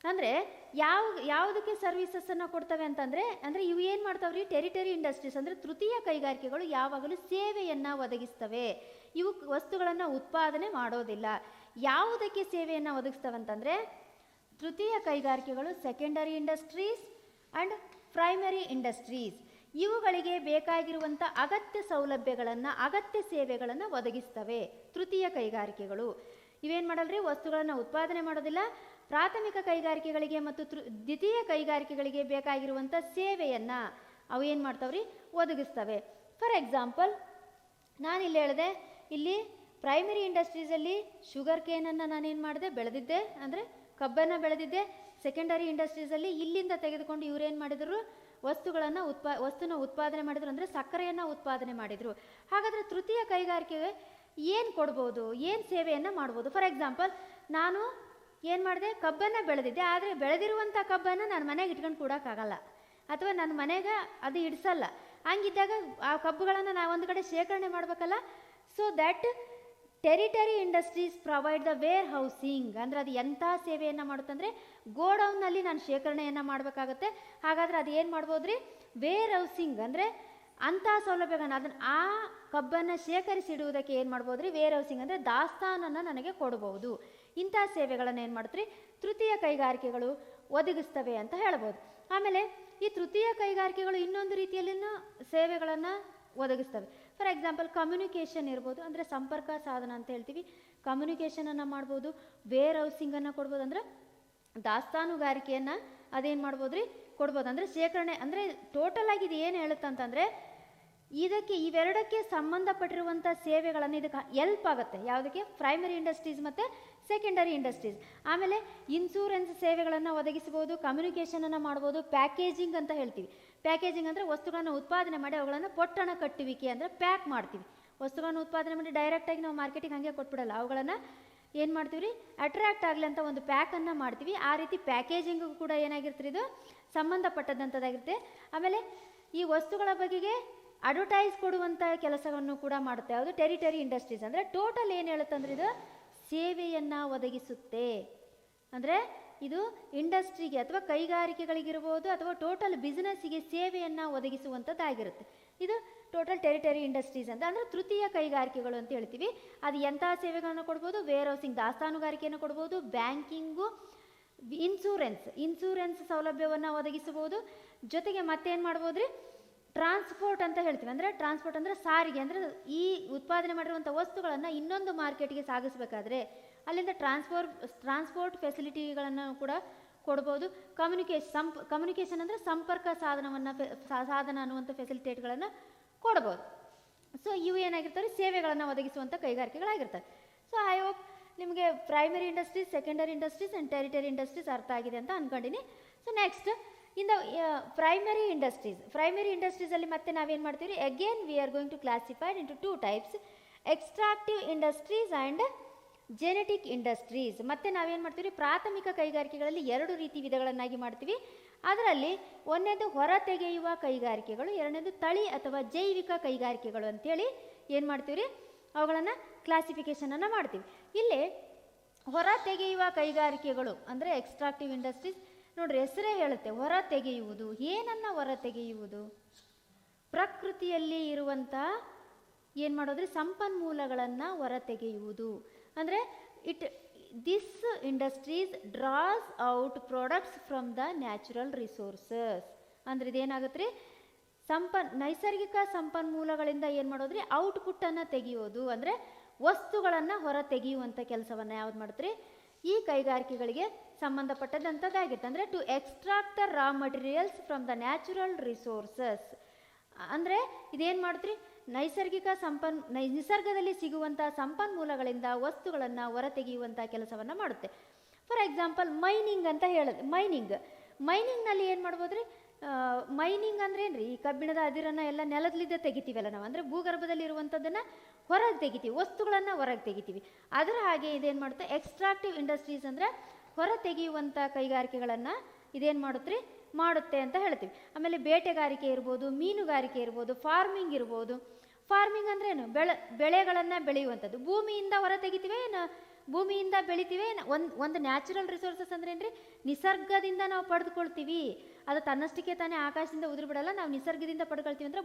ಅಂದರೆ ಯಾವುದಕ್ಕೆ ಸರ್ವಿಸಸ್ಸನ್ನು ಕೊಡ್ತವೆ ಅಂತಂದರೆ, ಅಂದರೆ ಇವು ಏನು ಮಾಡ್ತಾವ್ರಿ, ಟೆರಿಟರಿ ಇಂಡಸ್ಟ್ರೀಸ್ ಅಂದರೆ ತೃತೀಯ ಕೈಗಾರಿಕೆಗಳು ಯಾವಾಗಲೂ ಸೇವೆಯನ್ನು ಒದಗಿಸ್ತವೆ. ಇವು ವಸ್ತುಗಳನ್ನು ಉತ್ಪಾದನೆ ಮಾಡೋದಿಲ್ಲ. ಯಾವುದಕ್ಕೆ ಸೇವೆಯನ್ನು ಒದಗಿಸ್ತವೆ ಅಂತಂದರೆ, ತೃತೀಯ ಕೈಗಾರಿಕೆಗಳು secondary industries and primary industries, ಇವುಗಳಿಗೆ ಬೇಕಾಗಿರುವಂಥ ಅಗತ್ಯ ಸೌಲಭ್ಯಗಳನ್ನು, ಅಗತ್ಯ ಸೇವೆಗಳನ್ನು ಒದಗಿಸ್ತವೆ ತೃತೀಯ ಕೈಗಾರಿಕೆಗಳು. ಇವೇನು ಮಾಡಲ್ರಿ, ವಸ್ತುಗಳನ್ನು ಉತ್ಪಾದನೆ ಮಾಡೋದಿಲ್ಲ. ಪ್ರಾಥಮಿಕ ಕೈಗಾರಿಕೆಗಳಿಗೆ ಮತ್ತು ದ್ವಿತೀಯ ಕೈಗಾರಿಕೆಗಳಿಗೆ ಬೇಕಾಗಿರುವಂಥ ಸೇವೆಯನ್ನು ಅವು ಏನು ಮಾಡ್ತಾವ್ರಿ, ಒದಗಿಸ್ತವೆ. ಫಾರ್ ಎಕ್ಸಾಂಪಲ್, ನಾನಿಲ್ಲಿ ಹೇಳಿದೆ, ಇಲ್ಲಿ ಪ್ರೈಮರಿ ಇಂಡಸ್ಟ್ರೀಸಲ್ಲಿ ಶುಗರ್ ಕೇನನ್ನು ನಾನೇನು ಮಾಡಿದೆ, ಬೆಳೆದಿದ್ದೆ, ಅಂದರೆ ಕಬ್ಬನ್ನು ಬೆಳೆದಿದ್ದೆ. ಸೆಕೆಂಡರಿ ಇಂಡಸ್ಟ್ರೀಸಲ್ಲಿ ಇಲ್ಲಿಂದ ತೆಗೆದುಕೊಂಡು ಇವರೇನು ಮಾಡಿದರು, ವಸ್ತುನ ಉತ್ಪಾದನೆ ಮಾಡಿದರು, ಅಂದರೆ ಸಕ್ಕರೆಯನ್ನು ಉತ್ಪಾದನೆ ಮಾಡಿದರು. ಹಾಗಾದರೆ ತೃತೀಯ ಕೈಗಾರಿಕೆಗೆ ಏನು ಕೊಡ್ಬೋದು, ಏನು ಸೇವೆಯನ್ನು ಮಾಡ್ಬೋದು? ಫಾರ್ ಎಕ್ಸಾಂಪಲ್, ನಾನು ಏನು ಮಾಡಿದೆ, ಕಬ್ಬನ್ನು ಬೆಳೆದಿದ್ದೆ, ಆದರೆ ಬೆಳೆದಿರುವಂಥ ಕಬ್ಬನ್ನು ನಾನು ಮನೆಗೆ ಇಟ್ಕೊಂಡು ಕೊಡೋಕ್ಕಾಗಲ್ಲ, ಅಥವಾ ನನ್ನ ಮನೆಗೆ ಅದು ಇಡಿಸಲ್ಲ. ಹಂಗಿದ್ದಾಗ ಆ ಕಬ್ಬುಗಳನ್ನು ನಾವು ಒಂದು ಕಡೆ ಶೇಖರಣೆ ಮಾಡಬೇಕಲ್ಲ. So that tertiary industries provide the warehousing, ಅಂದರೆ ಅದು ಎಂಥ ಸೇವೆಯನ್ನು ಮಾಡುತ್ತಂದರೆ, ಗೋಡೌನ್ನಲ್ಲಿ ನಾನು ಶೇಖರಣೆಯನ್ನು ಮಾಡಬೇಕಾಗತ್ತೆ. ಹಾಗಾದರೆ ಅದು ಏನು ಮಾಡ್ಬೋದು ರೀ, ವೇರ್ ಹೌಸಿಂಗ್ ಅಂದರೆ ಅಂಥ ಸೌಲಭ್ಯಗಳನ್ನು, ಅದನ್ನು ಆ ಕಬ್ಬನ್ನು ಶೇಖರಿಸಿಡುವುದಕ್ಕೆ ಏನು ಮಾಡ್ಬೋದು ರೀ, ವೇರ್ ಹೌಸಿಂಗ್ ಅಂದರೆ ದಾಸ್ತಾನನ್ನು ನನಗೆ ಕೊಡ್ಬೋದು. ಇಂಥ ಸೇವೆಗಳನ್ನು ಏನು ಮಾಡ್ತೀರಿ, ತೃತೀಯ ಕೈಗಾರಿಕೆಗಳು ಒದಗಿಸ್ತವೆ ಅಂತ ಹೇಳ್ಬೋದು. ಆಮೇಲೆ ಈ ತೃತೀಯ ಕೈಗಾರಿಕೆಗಳು ಇನ್ನೊಂದು ರೀತಿಯಲ್ಲಿನ ಸೇವೆಗಳನ್ನು ಒದಗಿಸ್ತವೆ. ಫಾರ್ ಎಕ್ಸಾಂಪಲ್, ಕಮ್ಯುನಿಕೇಷನ್ ಇರ್ಬೋದು, ಅಂದರೆ ಸಂಪರ್ಕ ಸಾಧನ ಅಂತ ಹೇಳ್ತೀವಿ. ಕಮ್ಯುನಿಕೇಷನನ್ನು ಮಾಡ್ಬೋದು, ವೇರ್ ಹೌಸಿಂಗನ್ನು ಕೊಡ್ಬೋದು, ಅಂದರೆ ದಾಸ್ತಾನುಗಾರಿಕೆಯನ್ನು ಅದೇನು ಮಾಡ್ಬೋದು ರೀ, ಕೊಡ್ಬೋದು. ಅಂದರೆ ಶೇಖರಣೆ, ಅಂದರೆ ಟೋಟಲ್ ಆಗಿ ಇದು ಏನು ಹೇಳುತ್ತಂತಂದರೆ, ಇದಕ್ಕೆ ಇವೆರಡಕ್ಕೆ ಸಂಬಂಧಪಟ್ಟಿರುವಂಥ ಸೇವೆಗಳನ್ನು ಇದಕ್ಕೆ ಎಲ್ಪ್ ಆಗುತ್ತೆ. ಯಾವುದಕ್ಕೆ, ಪ್ರೈಮರಿ ಇಂಡಸ್ಟ್ರೀಸ್ ಮತ್ತು ಸೆಕೆಂಡರಿ ಇಂಡಸ್ಟ್ರೀಸ್. ಆಮೇಲೆ ಇನ್ಶೂರೆನ್ಸ್ ಸೇವೆಗಳನ್ನು ಒದಗಿಸಬಹುದು, ಕಮ್ಯುನಿಕೇಷನನ್ನು ಮಾಡ್ಬೋದು, ಪ್ಯಾಕೇಜಿಂಗ್ ಅಂತ ಹೇಳ್ತೀವಿ. ಪ್ಯಾಕೇಜಿಂಗ್ ಅಂದರೆ ವಸ್ತುಗಳನ್ನು ಉತ್ಪಾದನೆ ಮಾಡಿ ಅವುಗಳನ್ನು ಪೊಟ್ಟಣ ಕಟ್ಟುವಿಕೆ, ಅಂದರೆ ಪ್ಯಾಕ್ ಮಾಡ್ತೀವಿ. ವಸ್ತುಗಳನ್ನು ಉತ್ಪಾದನೆ ಮಾಡಿ ಡೈರೆಕ್ಟಾಗಿ ನಾವು ಮಾರ್ಕೆಟಿಗೆ ಹಾಗೆ ಕೊಟ್ಬಿಡಲ್ಲ, ಅವುಗಳನ್ನು ಏನು ಮಾಡ್ತೀವಿ ರೀ, ಅಟ್ರಾಕ್ಟ್ ಆಗಲಿ ಅಂತ ಒಂದು ಪ್ಯಾಕನ್ನು ಮಾಡ್ತೀವಿ. ಆ ರೀತಿ ಪ್ಯಾಕೇಜಿಂಗು ಕೂಡ ಏನಾಗಿರ್ತೀರಿ, ಇದು ಸಂಬಂಧಪಟ್ಟದಂಥದ್ದಾಗಿರುತ್ತೆ. ಆಮೇಲೆ ಈ ವಸ್ತುಗಳ ಬಗೆಗೆ ಅಡ್ವರ್ಟೈಸ್ ಕೊಡುವಂಥ ಕೆಲಸವನ್ನು ಕೂಡ ಮಾಡುತ್ತೆ. ಯಾವುದು, ಟೆರಿಟರಿ ಇಂಡಸ್ಟ್ರೀಸ್. ಅಂದರೆ ಟೋಟಲ್ ಏನು ಹೇಳುತ್ತಂದ್ರೆ, ಇದು ಸೇವೆಯನ್ನು ಒದಗಿಸುತ್ತೆ. ಅಂದರೆ ಇದು ಇಂಡಸ್ಟ್ರಿಗೆ ಅಥವಾ ಕೈಗಾರಿಕೆಗಳಿಗಿರ್ಬೋದು, ಅಥವಾ ಟೋಟಲ್ ಬಿಸ್ನೆಸ್ಸಿಗೆ ಸೇವೆಯನ್ನು ಒದಗಿಸುವಂಥದ್ದಾಗಿರುತ್ತೆ. ಇದು ಟೋಟಲ್ ಟೆರಿಟರಿ ಇಂಡಸ್ಟ್ರೀಸ್ ಅಂತ, ಅಂದರೆ ತೃತೀಯ ಕೈಗಾರಿಕೆಗಳು ಅಂತ ಹೇಳ್ತೀವಿ. ಅದು ಎಂಥ ಸೇವೆಗಳನ್ನು ಕೊಡ್ಬೋದು, ವೇರ್ ಹೌಸಿಂಗ್ ದಾಸ್ತಾನುಗಾರಿಕೆಯನ್ನು ಕೊಡ್ಬೋದು, ಬ್ಯಾಂಕಿಂಗು, ಇನ್ಶೂರೆನ್ಸ್ ಸೌಲಭ್ಯವನ್ನು ಒದಗಿಸಬಹುದು. ಜೊತೆಗೆ ಮತ್ತೇನು ಮಾಡ್ಬೋದು ರೀ, ಟ್ರಾನ್ಸ್ಪೋರ್ಟ್ ಅಂತ ಹೇಳ್ತೀವಿ. ಅಂದರೆ ಟ್ರಾನ್ಸ್ಪೋರ್ಟ್ ಅಂದರೆ ಸಾರಿಗೆ, ಅಂದರೆ ಈ ಉತ್ಪಾದನೆ ಮಾಡಿರುವಂಥ ವಸ್ತುಗಳನ್ನು ಇನ್ನೊಂದು ಮಾರ್ಕೆಟ್ಗೆ ಸಾಗಿಸಬೇಕಾದ್ರೆ ಅಲ್ಲಿಂದ ಟ್ರಾನ್ಸ್ಪೋರ್ಟ್ ಫೆಸಿಲಿಟಿಗಳನ್ನು ಕೂಡ ಕೊಡ್ಬೋದು. ಕಮ್ಯುನಿಕೇಷನ್ ಅಂದರೆ ಸಂಪರ್ಕ ಸಾಧನ ಅನ್ನುವಂಥ ಫೆಸಿಲಿಟೇಟ್ಗಳನ್ನು ಕೊಡ್ಬೋದು. ಸೊ ಇವು ಏನಾಗಿರ್ತಾರೆ, ಸೇವೆಗಳನ್ನು ಒದಗಿಸುವಂಥ ಕೈಗಾರಿಕೆಗಳಾಗಿರ್ತವೆ. ಸೊ ಐ ಹೋಪ್ ನಿಮಗೆ primary industries, secondary industries and territory industries ಅರ್ಥ ಆಗಿದೆ ಅಂತ ಅಂದ್ಕೊಂಡಿನಿ. So next in the primary ಇಂಡಸ್ಟ್ರೀಸಲ್ಲಿ ಮತ್ತೆ ನಾವೇನು ಮಾಡ್ತೀವಿ, again we are going to classified into 2 types, extractive industries and genetic industries. ಮತ್ತೆ ನಾವೇನು ಮಾಡ್ತೀವಿ, ಪ್ರಾಥಮಿಕ ಕೈಗಾರಿಕೆಗಳಲ್ಲಿ 2 ರೀತಿ ವಿಧಗಳನ್ನಾಗಿ ಮಾಡ್ತೀವಿ. ಅದರಲ್ಲಿ ಒಂದನೇದು ಹೊರ ತೆಗೆಯುವ ಕೈಗಾರಿಕೆಗಳು, ಎರಡನೇದು ತಳಿ ಅಥವಾ ಜೈವಿಕ ಕೈಗಾರಿಕೆಗಳು ಅಂತೇಳಿ ಏನು ಮಾಡ್ತೀವಿ ರೀ, ಅವುಗಳನ್ನು ಕ್ಲಾಸಿಫಿಕೇಷನನ್ನು ಮಾಡ್ತೀವಿ. ಇಲ್ಲಿ ಹೊರ ತೆಗೆಯುವ ಕೈಗಾರಿಕೆಗಳು ಅಂದರೆ ಎಕ್ಸ್ಟ್ರಾಕ್ಟಿವ್ ಇಂಡಸ್ಟ್ರೀಸ್, ನೋಡ್ರಿ ಹೆಸರೇ ಹೇಳುತ್ತೆ, ಹೊರ ತೆಗೆಯುವುದು. ಏನನ್ನು ಹೊರ ತೆಗೆಯುವುದು, ಪ್ರಕೃತಿಯಲ್ಲಿ ಇರುವಂಥ ಏನು ಮಾಡೋದ್ರಿ, ಸಂಪನ್ಮೂಲಗಳನ್ನು ಹೊರ ತೆಗೆಯುವುದು. ಅಂದರೆ this industries draws out products from the natural resources. ಅಂದ್ರೆ ಇದೇನಾಗುತ್ತೆ ರೀ, ನೈಸರ್ಗಿಕ ಸಂಪನ್ಮೂಲಗಳಿಂದ ಏನು ಮಾಡೋದ್ರಿ, ಔಟ್ಪುಟ್ಟನ್ನು ತೆಗೆಯೋದು, ಅಂದರೆ ವಸ್ತುಗಳನ್ನು ಹೊರ ತೆಗೆಯುವಂಥ ಕೆಲಸವನ್ನು ಯಾವ್ದು ಮಾಡ್ತೀರಿ, ಈ ಕೈಗಾರಿಕೆಗಳಿಗೆ ಸಂಬಂಧಪಟ್ಟದಂಥದ್ದಾಗಿತ್ತು. ಅಂದರೆ to extract the raw materials from the natural resources. ಅಂದರೆ ಇದೇನು ಮಾಡ್ತೀರಿ, ನಿಸರ್ಗದಲ್ಲಿ ಸಿಗುವಂಥ ಸಂಪನ್ಮೂಲಗಳಿಂದ ವಸ್ತುಗಳನ್ನು ಹೊರತೆಗೆಯುವಂಥ ಕೆಲಸವನ್ನು ಮಾಡುತ್ತೆ. ಫಾರ್ ಎಕ್ಸಾಂಪಲ್ ಮೈನಿಂಗ್ ಅಂತ ಹೇಳಿದ್ರೆ, ಮೈನಿಂಗ್ನಲ್ಲಿ ಏನು ಮಾಡ್ಬೋದು ರೀ, ಮೈನಿಂಗ್ ಅಂದ್ರೆ ಏನು ರೀ, ಈ ಕಬ್ಬಿಣದ ಅದಿರನ್ನು ಎಲ್ಲ ನೆಲದಲ್ಲಿದ್ದ ತೆಗಿತೀವಲ್ಲ ನಾವು, ಅಂದರೆ ಭೂಗರ್ಭದಲ್ಲಿ ಇರುವಂಥದ್ದನ್ನು ಹೊರಗೆ ತೆಗಿತೀವಿ, ವಸ್ತುಗಳನ್ನು ಹೊರಗೆ ತೆಗಿತೀವಿ. ಅದರ ಹಾಗೆ ಇದೇನು ಮಾಡುತ್ತೆ, ಎಕ್ಸ್ಟ್ರಾಕ್ಟಿವ್ ಇಂಡಸ್ಟ್ರೀಸ್ ಅಂದರೆ ಹೊರ ತೆಗೆಯುವಂಥ ಕೈಗಾರಿಕೆಗಳನ್ನು ಇದೇನು ಮಾಡುತ್ತೆ ಅಂತ ಹೇಳ್ತೀವಿ. ಆಮೇಲೆ ಬೇಟೆಗಾರಿಕೆ ಇರ್ಬೋದು, ಮೀನುಗಾರಿಕೆ ಇರ್ಬೋದು, ಫಾರ್ಮಿಂಗ್ ಇರ್ಬೋದು. ಫಾರ್ಮಿಂಗ್ ಅಂದ್ರೆ ಏನು, ಬೆಳೆಗಳನ್ನು ಬೆಳೆಯುವಂಥದ್ದು. ಭೂಮಿಯಿಂದ ಹೊರ ತೆಗಿತೀವಿ, ಏನು ಭೂಮಿಯಿಂದ ಬೆಳಿತೀವಿ. ಒಂದು ನ್ಯಾಚುರಲ್ ರಿಸೋರ್ಸಸ್ ಅಂದ್ರೆ ಏನ್ರಿ, ನಿಸರ್ಗದಿಂದ ನಾವು ಪಡೆದುಕೊಳ್ತೀವಿ. ಅದು ತನ್ನಷ್ಟಕ್ಕೆ ತಾನೇ ಆಕಾಶದಿಂದ ಉದುರು ಬಿಡಲ್ಲ, ನಾವು ನಿಸರ್ಗದಿಂದ ಪಡ್ಕೊಳ್ತೀವಿ. ಅಂದ್ರೆ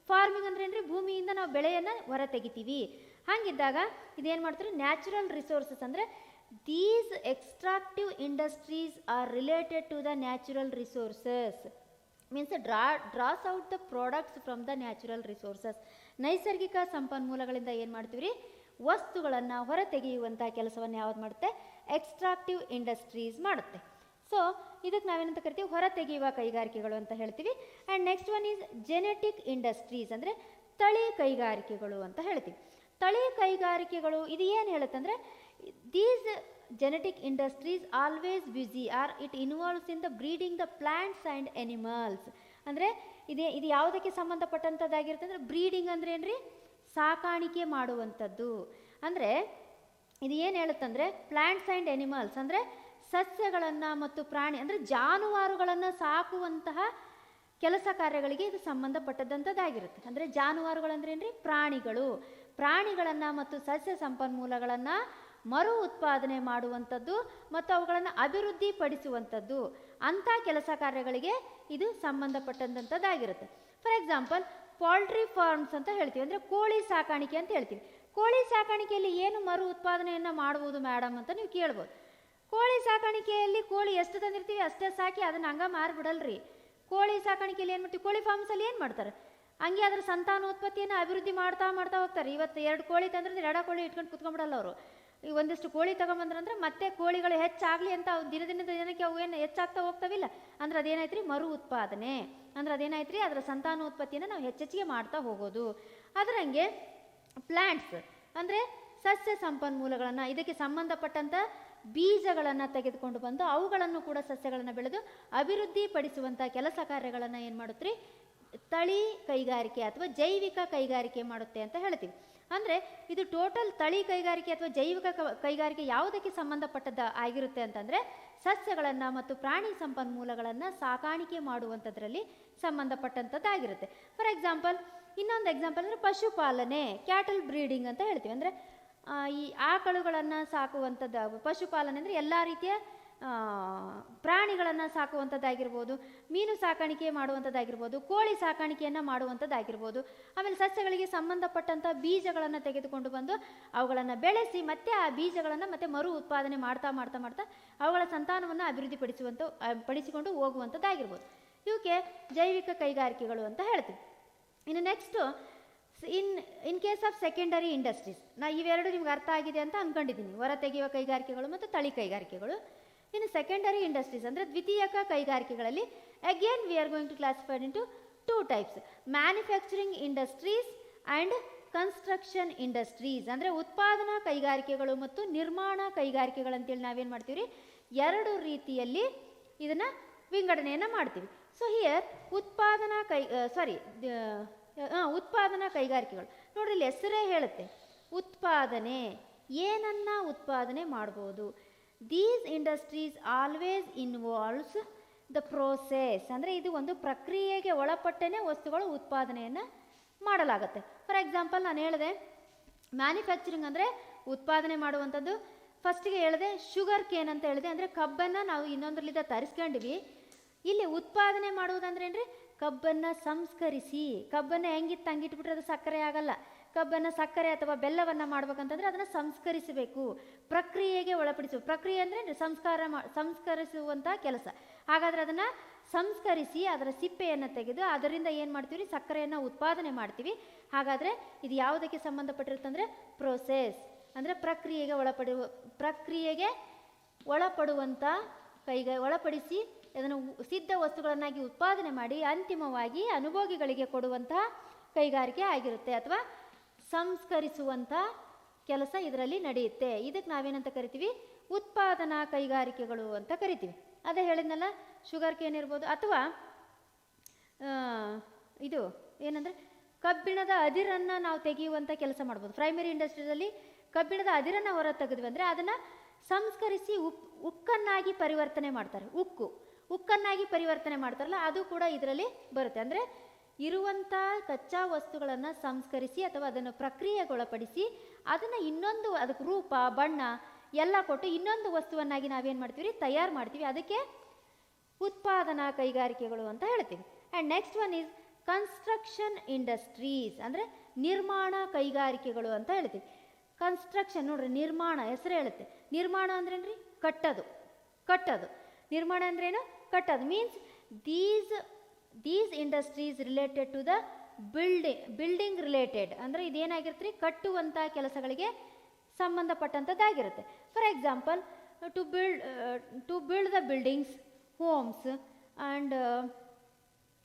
ಫಾರ್ಮಿಂಗ್ ಅಂದ್ರೆ ಏನ್ರಿ, ಭೂಮಿಯಿಂದ ನಾವು ಬೆಳೆಯನ್ನು ಹೊರ ತೆಗಿತೀವಿ. ಹಾಗಿದ್ದಾಗ ಇದೇನು ಮಾಡ್ತಾರೆ, ನ್ಯಾಚುರಲ್ ರಿಸೋರ್ಸಸ್ ಅಂದರೆ these extractive industries are related to the natural resources, means draws out the products from the natural resources. ನೈಸರ್ಗಿಕ ಸಂಪನ್ಮೂಲಗಳಿಂದ ಏನು ಮಾಡ್ತೀವಿ ರೀ, ವಸ್ತುಗಳನ್ನು ಹೊರ ತೆಗೆಯುವಂಥ ಕೆಲಸವನ್ನು ಯಾವ್ದು ಮಾಡುತ್ತೆ, ಎಕ್ಸ್ಟ್ರಾಕ್ಟಿವ್ ಇಂಡಸ್ಟ್ರೀಸ್ ಮಾಡುತ್ತೆ. ಸೊ ಇದಕ್ಕೆ ನಾವೇನಂತ ಕರಿತೀವಿ, ಹೊರ ತೆಗೆಯುವ ಕೈಗಾರಿಕೆಗಳು ಅಂತ ಹೇಳ್ತೀವಿ. And next one is genetic industries, ಅಂದರೆ ತಳಿ ಕೈಗಾರಿಕೆಗಳು ಅಂತ ಹೇಳ್ತೀವಿ. ತಳಿ ಕೈಗಾರಿಕೆಗಳು ಇದು ಏನು ಹೇಳುತ್ತೆ ಅಂದರೆ, these genetic industries always busy or it involves in the breeding the plants and animals. ಅಂದರೆ ಇದು ಯಾವುದಕ್ಕೆ ಸಂಬಂಧಪಟ್ಟಂಥದ್ದಾಗಿರುತ್ತೆ ಅಂದರೆ, ಬ್ರೀಡಿಂಗ್ ಅಂದರೆ ಏನ್ರಿ, ಸಾಕಾಣಿಕೆ ಮಾಡುವಂಥದ್ದು. ಅಂದರೆ ಇದು ಏನು ಹೇಳುತ್ತಂದರೆ, ಪ್ಲ್ಯಾಂಟ್ಸ್ ಆ್ಯಂಡ್ ಎನಿಮಲ್ಸ್ ಅಂದರೆ ಸಸ್ಯಗಳನ್ನು ಮತ್ತು ಪ್ರಾಣಿ ಅಂದರೆ ಜಾನುವಾರುಗಳನ್ನು ಸಾಕುವಂತಹ ಕೆಲಸ ಕಾರ್ಯಗಳಿಗೆ ಇದು ಸಂಬಂಧಪಟ್ಟದಂಥದ್ದಾಗಿರುತ್ತೆ. ಅಂದರೆ ಜಾನುವಾರುಗಳಂದ್ರೆ ಏನ್ರಿ, ಪ್ರಾಣಿಗಳನ್ನು ಮತ್ತು ಸಸ್ಯ ಸಂಪನ್ಮೂಲಗಳನ್ನು ಮರು ಉತ್ಪಾದನೆ ಮಾಡುವಂಥದ್ದು ಮತ್ತು ಅವುಗಳನ್ನು ಅಭಿವೃದ್ಧಿಪಡಿಸುವಂಥದ್ದು, ಅಂಥ ಕೆಲಸ ಕಾರ್ಯಗಳಿಗೆ ಇದು ಸಂಬಂಧಪಟ್ಟಂಥದ್ದಾಗಿರುತ್ತೆ. ಫಾರ್ ಎಕ್ಸಾಂಪಲ್ ಪೌಲ್ಟ್ರಿ ಫಾರ್ಮ್ಸ್ ಅಂತ ಹೇಳ್ತೀವಿ, ಅಂದರೆ ಕೋಳಿ ಸಾಕಾಣಿಕೆ ಅಂತ ಹೇಳ್ತೀವಿ. ಕೋಳಿ ಸಾಕಾಣಿಕೆಯಲ್ಲಿ ಏನು ಮರು ಉತ್ಪಾದನೆಯನ್ನು ಮಾಡ್ಬೋದು ಮೇಡಮ್ ಅಂತ ನೀವು ಕೇಳ್ಬೋದು. ಕೋಳಿ ಸಾಕಾಣಿಕೆಯಲ್ಲಿ ಕೋಳಿ ಎಷ್ಟು ತಂದಿರ್ತೀವಿ ಅಷ್ಟೇ ಸಾಕಿ ಅದನ್ನು ಹಂಗೆ ಮಾರಿಬಿಡಲ್ರಿ. ಕೋಳಿ ಸಾಕಾಣಿಕೆಯಲ್ಲಿ ಏನು ಮಾಡ್ತೀವಿ, ಕೋಳಿ ಫಾರ್ಮ್ಸಲ್ಲಿ ಏನು ಮಾಡ್ತಾರೆ, ಹಂಗೆ ಅದರ ಸಂತಾನೋತ್ಪತ್ತಿಯನ್ನು ಅಭಿವೃದ್ಧಿ ಮಾಡ್ತಾ ಹೋಗ್ತಾರೆ. ಇವತ್ತು 2 ಕೋಳಿ ತಂದ್ರೆ 2 ಕೋಳಿ ಇಟ್ಕೊಂಡು ಕುತ್ಕೊಂಡ್ಬಿಡಲ್ಲ ಅವರು. ಈಗ ಒಂದಿಷ್ಟು ಕೋಳಿ ತೊಗೊಂಬಂದ್ರಂದ್ರೆ ಮತ್ತೆ ಕೋಳಿಗಳು ಹೆಚ್ಚಾಗಲಿ ಅಂತ ದಿನದಿಂದ ದಿನಕ್ಕೆ ಅವು ಏನು ಹೆಚ್ಚಾಗ್ತಾ ಹೋಗ್ತಾವಿಲ್ಲ, ಅಂದ್ರೆ ಅದೇನಾಯ್ತು ರೀ, ಮರು ಉತ್ಪಾದನೆ. ಅಂದ್ರೆ ಅದೇನಾಯ್ತು ರೀ, ಅದರ ಸಂತಾನೋತ್ಪತ್ತಿಯನ್ನು ನಾವು ಹೆಚ್ಚೆಚ್ಚಿಗೆ ಮಾಡ್ತಾ ಹೋಗೋದು. ಅದರಂಗೆ ಪ್ಲ್ಯಾಂಟ್ಸ್ ಅಂದರೆ ಸಸ್ಯ ಸಂಪನ್ಮೂಲಗಳನ್ನು, ಇದಕ್ಕೆ ಸಂಬಂಧಪಟ್ಟಂಥ ಬೀಜಗಳನ್ನು ತೆಗೆದುಕೊಂಡು ಬಂದು ಅವುಗಳನ್ನು ಕೂಡ ಸಸ್ಯಗಳನ್ನು ಬೆಳೆದು ಅಭಿವೃದ್ಧಿಪಡಿಸುವಂಥ ಕೆಲಸ ಕಾರ್ಯಗಳನ್ನು ಏನು ಮಾಡುತ್ತೆ ರೀ, ತಳಿ ಕೈಗಾರಿಕೆ ಅಥವಾ ಜೈವಿಕ ಕೈಗಾರಿಕೆ ಮಾಡುತ್ತೆ ಅಂತ ಹೇಳ್ತೀವಿ. ಅಂದರೆ ಇದು ಟೋಟಲ್ ತಳಿ ಕೈಗಾರಿಕೆ ಅಥವಾ ಜೈವಿಕ ಕೈಗಾರಿಕೆ ಯಾವುದಕ್ಕೆ ಸಂಬಂಧಪಟ್ಟದ್ದು ಆಗಿರುತ್ತೆ ಅಂತಂದರೆ, ಸಸ್ಯಗಳನ್ನು ಮತ್ತು ಪ್ರಾಣಿ ಸಂಪನ್ಮೂಲಗಳನ್ನು ಸಾಕಾಣಿಕೆ ಮಾಡುವಂಥದ್ರಲ್ಲಿ ಸಂಬಂಧಪಟ್ಟಂಥದ್ದಾಗಿರುತ್ತೆ. ಫಾರ್ ಎಕ್ಸಾಂಪಲ್ ಇನ್ನೊಂದು ಎಕ್ಸಾಂಪಲ್ ಅಂದರೆ ಪಶುಪಾಲನೆ, ಕ್ಯಾಟಲ್ ಬ್ರೀಡಿಂಗ್ ಅಂತ ಹೇಳ್ತೀವಿ. ಅಂದರೆ ಈ ಆಕಳುಗಳನ್ನು ಸಾಕುವಂಥದ್ದು ಪಶುಪಾಲನೆ ಅಂದರೆ ಎಲ್ಲ ರೀತಿಯ ಪ್ರಾಣಿಗಳನ್ನು ಸಾಕುವಂಥದ್ದಾಗಿರ್ಬೋದು, ಮೀನು ಸಾಕಾಣಿಕೆ ಮಾಡುವಂಥದ್ದಾಗಿರ್ಬೋದು, ಕೋಳಿ ಸಾಕಾಣಿಕೆಯನ್ನು ಮಾಡುವಂಥದ್ದಾಗಿರ್ಬೋದು. ಆಮೇಲೆ ಸಸ್ಯಗಳಿಗೆ ಸಂಬಂಧಪಟ್ಟಂಥ ಬೀಜಗಳನ್ನು ತೆಗೆದುಕೊಂಡು ಬಂದು ಅವುಗಳನ್ನು ಬೆಳೆಸಿ ಮತ್ತೆ ಆ ಬೀಜಗಳನ್ನು ಮತ್ತೆ ಮರು ಉತ್ಪಾದನೆ ಮಾಡ್ತಾ ಅವುಗಳ ಸಂತಾನವನ್ನು ಪಡಿಸಿಕೊಂಡು ಹೋಗುವಂಥದ್ದಾಗಿರ್ಬೋದು. ಇವಕ್ಕೆ ಜೈವಿಕ ಕೈಗಾರಿಕೆಗಳು ಅಂತ ಹೇಳ್ತೀವಿ. ಇನ್ನು next in case of secondary industries, ಇವೆರಡು ನಿಮ್ಗೆ ಅರ್ಥ ಆಗಿದೆ ಅಂತ ಅಂದ್ಕೊಂಡಿದ್ದೀನಿ, ಹೊರ ತೆಗೆಯುವ ಕೈಗಾರಿಕೆಗಳು ಮತ್ತು ತಳಿ ಕೈಗಾರಿಕೆಗಳು. ಇನ್ನು ಸೆಕೆಂಡರಿ ಇಂಡಸ್ಟ್ರೀಸ್ ಅಂದರೆ ದ್ವಿತೀಯಕ ಕೈಗಾರಿಕೆಗಳಲ್ಲಿ again we are going to classified into 2 types, manufacturing industries and construction industries. ಅಂದರೆ ಉತ್ಪಾದನಾ ಕೈಗಾರಿಕೆಗಳು ಮತ್ತು ನಿರ್ಮಾಣ ಕೈಗಾರಿಕೆಗಳಂತೇಳಿ ನಾವೇನು ಮಾಡ್ತೀವಿ ರೀ, 2 ರೀತಿಯಲ್ಲಿ ಇದನ್ನು ವಿಂಗಡಣೆಯನ್ನು ಮಾಡ್ತೀವಿ. ಸೊ ಹಿಯರ್ ಉತ್ಪಾದನಾ ಕೈಗಾರಿಕೆಗಳು ನೋಡ್ರಿ, ಇಲ್ಲಿ ಹೆಸರೇ ಹೇಳುತ್ತೆ ಉತ್ಪಾದನೆ, ಏನನ್ನ ಉತ್ಪಾದನೆ ಮಾಡ್ಬೋದು. These industries always involves the process, ಅಂದರೆ ಇದು ಒಂದು ಪ್ರಕ್ರಿಯೆಗೆ ಒಳಪಟ್ಟೇ ವಸ್ತುಗಳು ಉತ್ಪಾದನೆಯನ್ನು ಮಾಡಲಾಗುತ್ತೆ. ಫಾರ್ ಎಕ್ಸಾಂಪಲ್ ನಾನು ಹೇಳಿದೆ ಮ್ಯಾನುಫ್ಯಾಕ್ಚರಿಂಗ್ ಅಂದರೆ ಉತ್ಪಾದನೆ ಮಾಡುವಂಥದ್ದು. ಫಸ್ಟಿಗೆ ಹೇಳಿದೆ ಶುಗರ್ ಕೇನ್ ಅಂತ ಹೇಳಿದೆ, ಅಂದರೆ ಕಬ್ಬನ್ನು ನಾವು ಇನ್ನೊಂದರಲ್ಲಿದ್ದ ತರಿಸ್ಕೊಂಡಿವಿ. ಇಲ್ಲಿ ಉತ್ಪಾದನೆ ಮಾಡುವುದಂದ್ರೆ ಏನ್ರಿ, ಕಬ್ಬನ್ನು ಸಂಸ್ಕರಿಸಿ, ಕಬ್ಬನ್ನು ಹೆಂಗಿತ್ತು ಹಂಗಿಟ್ಬಿಟ್ರೆ ಅದು ಸಕ್ಕರೆ ಆಗಲ್ಲ. ಕಬ್ಬನ್ನು ಸಕ್ಕರೆ ಅಥವಾ ಬೆಲ್ಲವನ್ನು ಮಾಡ್ಬೇಕಂತಂದರೆ ಅದನ್ನು ಸಂಸ್ಕರಿಸಬೇಕು, ಪ್ರಕ್ರಿಯೆಗೆ ಪ್ರಕ್ರಿಯೆ ಅಂದರೆ ಸಂಸ್ಕರಿಸುವಂಥ ಕೆಲಸ. ಹಾಗಾದರೆ ಅದನ್ನು ಸಂಸ್ಕರಿಸಿ ಅದರ ಸಿಪ್ಪೆಯನ್ನು ತೆಗೆದು ಅದರಿಂದ ಏನು ಮಾಡ್ತೀವಿ, ಸಕ್ಕರೆಯನ್ನು ಉತ್ಪಾದನೆ ಮಾಡ್ತೀವಿ. ಹಾಗಾದರೆ ಇದು ಯಾವುದಕ್ಕೆ ಸಂಬಂಧಪಟ್ಟಿರುತ್ತಂದರೆ ಪ್ರೋಸೆಸ್, ಅಂದರೆ ಪ್ರಕ್ರಿಯೆಗೆ ಒಳಪಡುವಂಥ ಒಳಪಡಿಸಿ ಅದನ್ನು ಸಿದ್ಧ ವಸ್ತುಗಳನ್ನಾಗಿ ಉತ್ಪಾದನೆ ಮಾಡಿ ಅಂತಿಮವಾಗಿ ಅನುಭೋಗಿಗಳಿಗೆ ಕೊಡುವಂತಹ ಕೈಗಾರಿಕೆ ಆಗಿರುತ್ತೆ, ಅಥವಾ ಸಂಸ್ಕರಿಸುವಂಥ ಕೆಲಸ ಇದರಲ್ಲಿ ನಡೆಯುತ್ತೆ. ಇದಕ್ಕೆ ನಾವೇನಂತ ಕರಿತೀವಿ, ಉತ್ಪಾದನಾ ಕೈಗಾರಿಕೆಗಳು ಅಂತ ಕರಿತೀವಿ. ಅದೇ ಹೇಳಿದ್ನಲ್ಲ, ಶುಗರ್ ಕೇನ್ ಇರ್ಬೋದು, ಅಥವಾ ಇದು ಏನಂದರೆ ಕಬ್ಬಿಣದ ಅದಿರನ್ನು ನಾವು ತೆಗೆಯುವಂಥ ಕೆಲಸ ಮಾಡ್ಬೋದು. ಪ್ರೈಮರಿ ಇಂಡಸ್ಟ್ರಿಯಲ್ಲಿ ಕಬ್ಬಿಣದ ಅದಿರನ್ನು ಹೊರ ತೆಗೆದ್ವಿ ಅಂದರೆ ಅದನ್ನು ಸಂಸ್ಕರಿಸಿ ಉಕ್ಕನ್ನಾಗಿ ಪರಿವರ್ತನೆ ಮಾಡ್ತಾರೆ. ಉಕ್ಕನ್ನಾಗಿ ಪರಿವರ್ತನೆ ಮಾಡ್ತಾರಲ್ಲ, ಅದು ಕೂಡ ಇದರಲ್ಲಿ ಬರುತ್ತೆ. ಅಂದರೆ ಇರುವಂಥ ಕಚ್ಚಾ ವಸ್ತುಗಳನ್ನು ಸಂಸ್ಕರಿಸಿ ಅಥವಾ ಅದನ್ನು ಪ್ರಕ್ರಿಯೆಗೊಳಪಡಿಸಿ ಅದನ್ನು ಇನ್ನೊಂದು ಅದಕ್ಕೆ ರೂಪ, ಬಣ್ಣ ಎಲ್ಲ ಕೊಟ್ಟು ಇನ್ನೊಂದು ವಸ್ತುವನ್ನಾಗಿ ನಾವೇನು ಮಾಡ್ತೀವಿ ತಯಾರು ಮಾಡ್ತೀವಿ, ಅದಕ್ಕೆ ಉತ್ಪಾದನಾ ಕೈಗಾರಿಕೆಗಳು ಅಂತ ಹೇಳ್ತೀವಿ. And next one is construction industries, ಅಂದರೆ ನಿರ್ಮಾಣ ಕೈಗಾರಿಕೆಗಳು ಅಂತ ಹೇಳ್ತೀವಿ. ಕನ್ಸ್ಟ್ರಕ್ಷನ್ ನೋಡ್ರಿ, ನಿರ್ಮಾಣ ಹೆಸರು ಹೇಳುತ್ತೆ. ನಿರ್ಮಾಣ ಅಂದ್ರೇನ್ರಿ? ಕಟ್ಟೋದು. ನಿರ್ಮಾಣ ಅಂದ್ರೇನು? ಕಟ್ಟೋದು. Means these industries related to the building related, ಅಂದರೆ ಇದೇನಾಗಿರುತ್ತೆ ರೀ? ಕಟ್ಟುವಂಥ ಕೆಲಸಗಳಿಗೆ ಸಂಬಂಧಪಟ್ಟಂಥದ್ದಾಗಿರುತ್ತೆ. For example, to build the buildings, homes and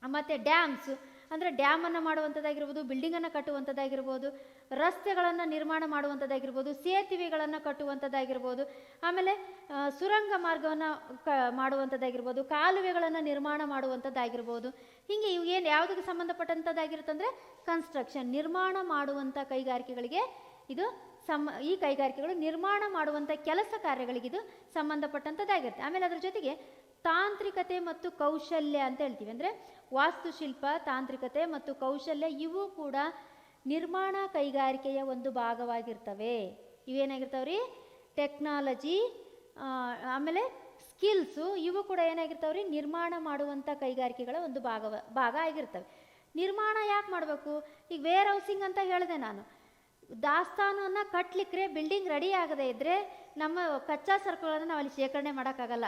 ಮತ್ತು ಡ್ಯಾಮ್ಸ್, ಅಂದರೆ ಡ್ಯಾಮನ್ನು ಮಾಡುವಂಥದ್ದಾಗಿರ್ಬೋದು, ಬಿಲ್ಡಿಂಗನ್ನು ಕಟ್ಟುವಂಥದ್ದಾಗಿರ್ಬೋದು, ರಸ್ತೆಗಳನ್ನು ನಿರ್ಮಾಣ ಮಾಡುವಂಥದ್ದಾಗಿರ್ಬೋದು, ಸೇತುವೆಗಳನ್ನು ಕಟ್ಟುವಂಥದ್ದಾಗಿರ್ಬೋದು, ಆಮೇಲೆ ಸುರಂಗ ಮಾರ್ಗವನ್ನು ಮಾಡುವಂಥದ್ದಾಗಿರ್ಬೋದು, ಕಾಲುವೆಗಳನ್ನು ನಿರ್ಮಾಣ ಮಾಡುವಂಥದ್ದಾಗಿರ್ಬೋದು. ಹೀಗೆ ಇವು ಏನು ಯಾವುದಕ್ಕೆ ಸಂಬಂಧಪಟ್ಟಂಥದ್ದಾಗಿರುತ್ತಂದರೆ ಕನ್ಸ್ಟ್ರಕ್ಷನ್, ನಿರ್ಮಾಣ ಮಾಡುವಂಥ ಕೈಗಾರಿಕೆಗಳಿಗೆ ಇದು ಈ ಕೈಗಾರಿಕೆಗಳು ನಿರ್ಮಾಣ ಮಾಡುವಂಥ ಕೆಲಸ ಕಾರ್ಯಗಳಿಗಿದು ಸಂಬಂಧಪಟ್ಟಂಥದ್ದಾಗಿರುತ್ತೆ. ಆಮೇಲೆ ಅದರ ಜೊತೆಗೆ ತಾಂತ್ರಿಕತೆ ಮತ್ತು ಕೌಶಲ್ಯ ಅಂತ ಹೇಳ್ತೀವಿ. ಅಂದರೆ ವಾಸ್ತುಶಿಲ್ಪ, ತಾಂತ್ರಿಕತೆ ಮತ್ತು ಕೌಶಲ್ಯ ಇವು ಕೂಡ ನಿರ್ಮಾಣ ಕೈಗಾರಿಕೆಯ ಒಂದು ಭಾಗವಾಗಿರ್ತವೆ. ಇವೇನಾಗಿರ್ತಾವೆ ರೀ? ಟೆಕ್ನಾಲಜಿ, ಆಮೇಲೆ ಸ್ಕಿಲ್ಸು, ಇವು ಕೂಡ ಏನಾಗಿರ್ತಾವೆ ರೀ? ನಿರ್ಮಾಣ ಮಾಡುವಂಥ ಕೈಗಾರಿಕೆಗಳ ಒಂದು ಭಾಗ ಆಗಿರ್ತವೆ. ನಿರ್ಮಾಣ ಯಾಕೆ ಮಾಡಬೇಕು? ಈಗ ವೇರ್ ಹೌಸಿಂಗ್ ಅಂತ ಹೇಳಿದೆ ನಾನು. ದಾಸ್ತಾನನ್ನು ಕಟ್ಟಲಿಕ್ಕೆ ಬಿಲ್ಡಿಂಗ್ ರೆಡಿ ಆಗದೆ ಇದ್ದರೆ ನಮ್ಮ ಕಚ್ಚಾ ಸರಕುಗಳನ್ನು ನಾವು ಅಲ್ಲಿ ಶೇಖರಣೆ ಮಾಡೋಕ್ಕಾಗಲ್ಲ.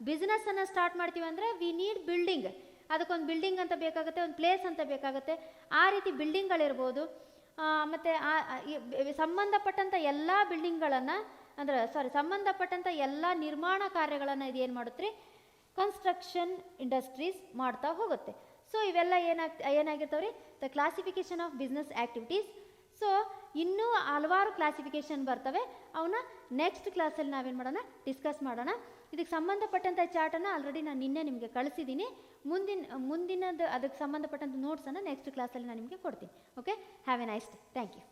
ಬಿಸ್ನೆಸ್ಸನ್ನು ಸ್ಟಾರ್ಟ್ ಮಾಡ್ತೀವಿ ಅಂದರೆ ವಿ ನೀಡ್ ಬಿಲ್ಡಿಂಗ್, ಅದಕ್ಕೊಂದು ಬಿಲ್ಡಿಂಗ್ ಅಂತ ಬೇಕಾಗುತ್ತೆ, ಒಂದು ಪ್ಲೇಸ್ ಅಂತ ಬೇಕಾಗುತ್ತೆ. ಆ ರೀತಿ ಬಿಲ್ಡಿಂಗ್ಗಳಿರ್ಬೋದು. ಮತ್ತು ಸಂಬಂಧಪಟ್ಟಂಥ ಎಲ್ಲ ಬಿಲ್ಡಿಂಗ್ಗಳನ್ನು ಸಂಬಂಧಪಟ್ಟಂಥ ಎಲ್ಲ ನಿರ್ಮಾಣ ಕಾರ್ಯಗಳನ್ನು ಇದೇನು ಮಾಡುತ್ತೆ ರೀ? ಕನ್ಸ್ಟ್ರಕ್ಷನ್ ಇಂಡಸ್ಟ್ರೀಸ್ ಮಾಡ್ತಾ ಹೋಗುತ್ತೆ. ಸೊ ಇವೆಲ್ಲ ಏನಾಗಿರ್ತಾವೆ ರೀ? The classification of business activities. So ಇನ್ನೂ ಹಲವಾರು ಕ್ಲಾಸಿಫಿಕೇಷನ್ ಬರ್ತವೆ, ಅವನ್ನ ನೆಕ್ಸ್ಟ್ ಕ್ಲಾಸಲ್ಲಿ ನಾವೇನು ಮಾಡೋಣ? ಡಿಸ್ಕಸ್ ಮಾಡೋಣ. ಇದಕ್ಕೆ ಸಂಬಂಧಪಟ್ಟಂಥ ಚಾರ್ಟನ್ನು ಆಲ್ರೆಡಿ ನಾನು ನಿನ್ನೆ ನಿಮಗೆ ಕಳಿಸಿದ್ದೀನಿ. ಮುಂದಿನದು ಅದಕ್ಕೆ ಸಂಬಂಧಪಟ್ಟಂಥ ನೋಟ್ಸನ್ನು ನೆಕ್ಸ್ಟ್ ಕ್ಲಾಸಲ್ಲಿ ನಾನು ನಿಮಗೆ ಕೊಡ್ತೀನಿ. Okay, have a nice day. Thank you.